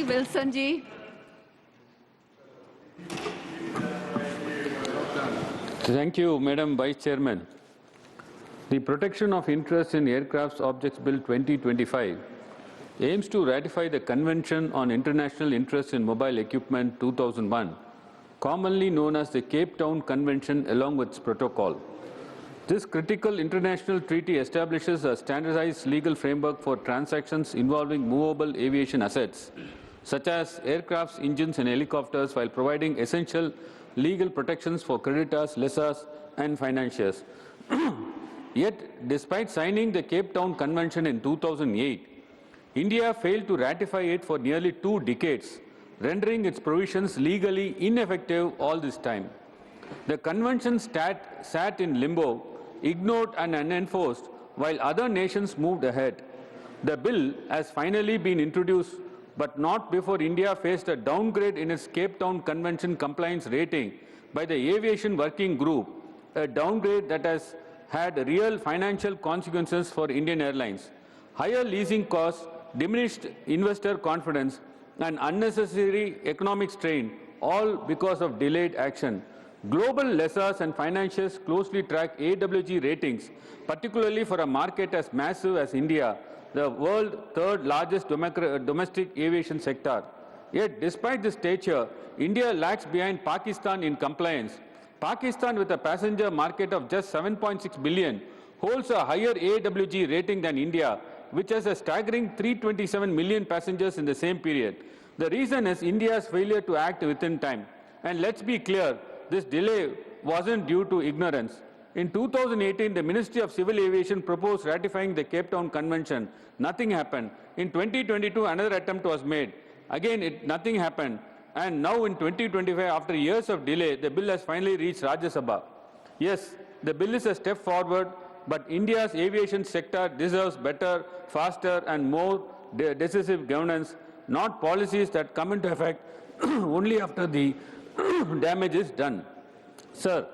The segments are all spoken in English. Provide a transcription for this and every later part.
Wilson ji. Thank you, Madam Vice Chairman. The Protection of Interests in Aircraft Objects Bill 2025 aims to ratify the Convention on International Interests in Mobile Equipment 2001, commonly known as the Cape Town Convention, along with its protocol. This critical international treaty establishes a standardized legal framework for transactions involving movable aviation assets, such as aircrafts, engines, and helicopters, while providing essential legal protections for creditors, lessors, and financiers. Yet, despite signing the Cape Town Convention in 2008, India failed to ratify it for nearly 2 decades, rendering its provisions legally ineffective all this time. The convention sat in limbo, ignored and unenforced, while other nations moved ahead. The bill has finally been introduced, but not before India faced a downgrade in its Cape Town Convention compliance rating by the Aviation Working Group, a downgrade that has had real financial consequences for Indian Airlines. Higher leasing costs, diminished investor confidence, and unnecessary economic strain, all because of delayed action. Global lessors and financiers closely track AWG ratings, particularly for a market as massive as India, the world's third largest domestic aviation sector. Yet, despite this stature, India lags behind Pakistan in compliance. Pakistan, with a passenger market of just 7.6 billion, holds a higher AWG rating than India, which has a staggering 327 million passengers in the same period. The reason is India's failure to act within time. And let's be clear, this delay wasn't due to ignorance. In 2018, the Ministry of Civil Aviation proposed ratifying the Cape Town Convention. Nothing happened. In 2022, another attempt was made. Again, nothing happened. And now in 2025, after years of delay, the bill has finally reached Rajya Sabha. Yes, the bill is a step forward, but India's aviation sector deserves better, faster, and more decisive governance, not policies that come into effect only after the damage is done. Sir,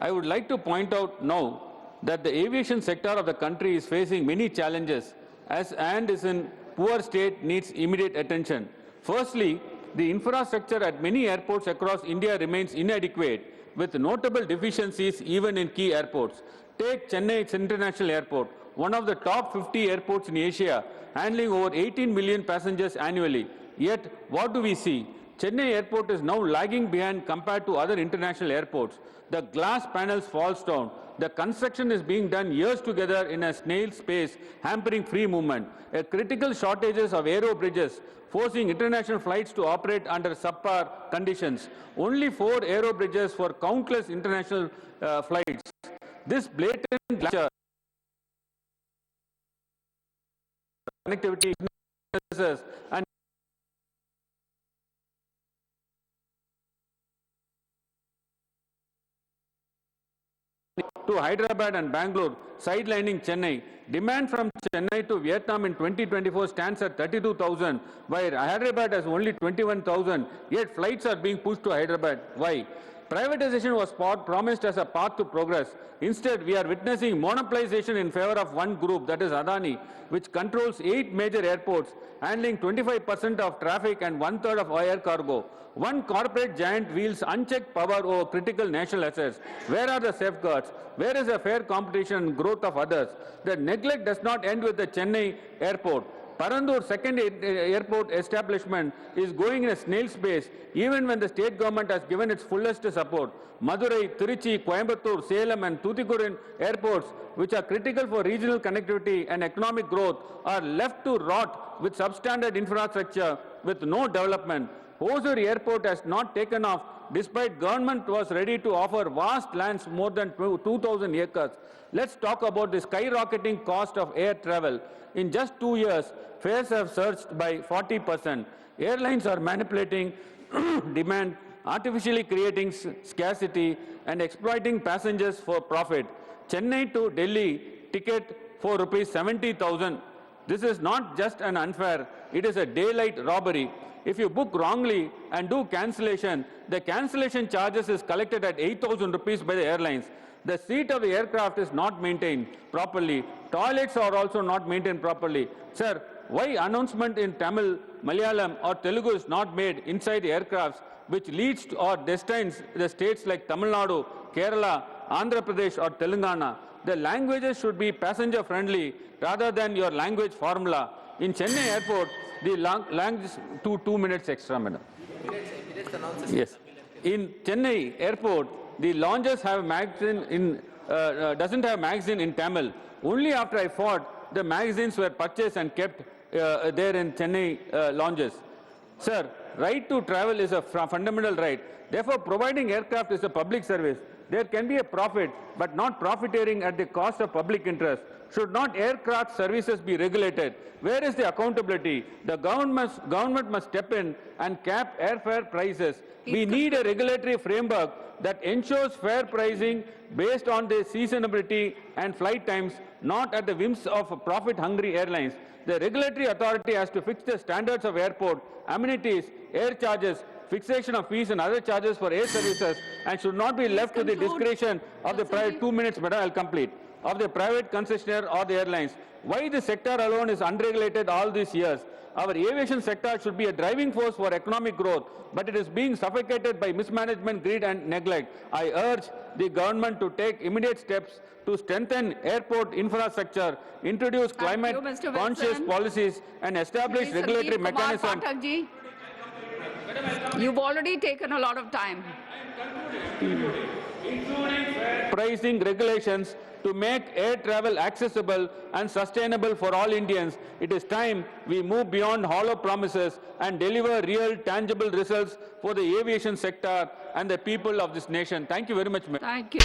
I would like to point out now that the aviation sector of the country is facing many challenges and is in poor state, needs immediate attention. Firstly, the infrastructure at many airports across India remains inadequate, with notable deficiencies even in key airports. Take Chennai International Airport, one of the top 50 airports in Asia, handling over 18 million passengers annually. Yet, what do we see? Chennai Airport is now lagging behind compared to other international airports. The glass panels falls down. The construction is being done years together in a snail's pace, hampering free movement. A critical shortages of aero bridges, forcing international flights to operate under subpar conditions. Only 4 aero bridges for countless international flights. This blatant connectivity and to Hyderabad and Bangalore, sidelining Chennai. Demand from Chennai to Vietnam in 2024 stands at 32,000, while Hyderabad has only 21,000, yet flights are being pushed to Hyderabad. Why? Privatization was promised as a path to progress. Instead, we are witnessing monopolization in favor of one group, that is Adani, which controls 8 major airports, handling 25% of traffic and 1/3 of air cargo. One corporate giant wields unchecked power over critical national assets. Where are the safeguards? Where is the fair competition and growth of others? The neglect does not end with the Chennai airport. Parandur, second airport establishment, is going in a snail's pace, even when the state government has given its fullest support. Madurai, Trichy, Coimbatore, Salem and Tuticorin airports, which are critical for regional connectivity and economic growth, are left to rot with substandard infrastructure with no development. Hosur Airport has not taken off, despite government was ready to offer vast lands more than 2,000 acres. Let's talk about the skyrocketing cost of air travel. In just 2 years, fares have surged by 40%. Airlines are manipulating demand, artificially creating scarcity, and exploiting passengers for profit. Chennai to Delhi ticket for rupees 70,000. This is not just an unfair, it is a daylight robbery. If you book wrongly and do cancellation, the cancellation charges is collected at 8,000 rupees by the airlines. The seat of the aircraft is not maintained properly. Toilets are also not maintained properly. Sir, why announcement in Tamil Malayalam or Telugu is not made inside the aircrafts, which leads to or destines the states like Tamil Nadu, Kerala, Andhra Pradesh or Telangana. The languages should be passenger friendly rather than your language formula. In Chennai airport, the language 2 minutes extra, madam. Yes. In Chennai airport, the lounges have magazine in doesn't have magazine in Tamil. Only after I fought, the magazines were purchased and kept there in Chennai lounges. Sir, right to travel is a fundamental right. Therefore, providing aircraft is a public service. There can be a profit, but not profiteering at the cost of public interest. Should not aircraft services be regulated? Where is the accountability? The government must step in and cap airfare prices. We need a regulatory framework that ensures fair pricing based on the seasonality and flight times, not at the whims of profit-hungry airlines. The regulatory authority has to fix the standards of airport, amenities, air charges, fixation of fees and other charges for air services, and should not be left to the discretion of the private. 2 minutes, madam, I'll complete. Of the private concessionaire or the airlines. Why the sector alone is unregulated all these years? Our aviation sector should be a driving force for economic growth, but it is being suffocated by mismanagement, greed and neglect. I urge the government to take immediate steps to strengthen airport infrastructure, introduce climate-conscious policies and establish regulatory mechanisms. You've already taken a lot of time. Including pricing regulations to make air travel accessible and sustainable for all Indians. It is time we move beyond hollow promises and deliver real, tangible results for the aviation sector and the people of this nation. Thank you very much, ma'am. Thank you.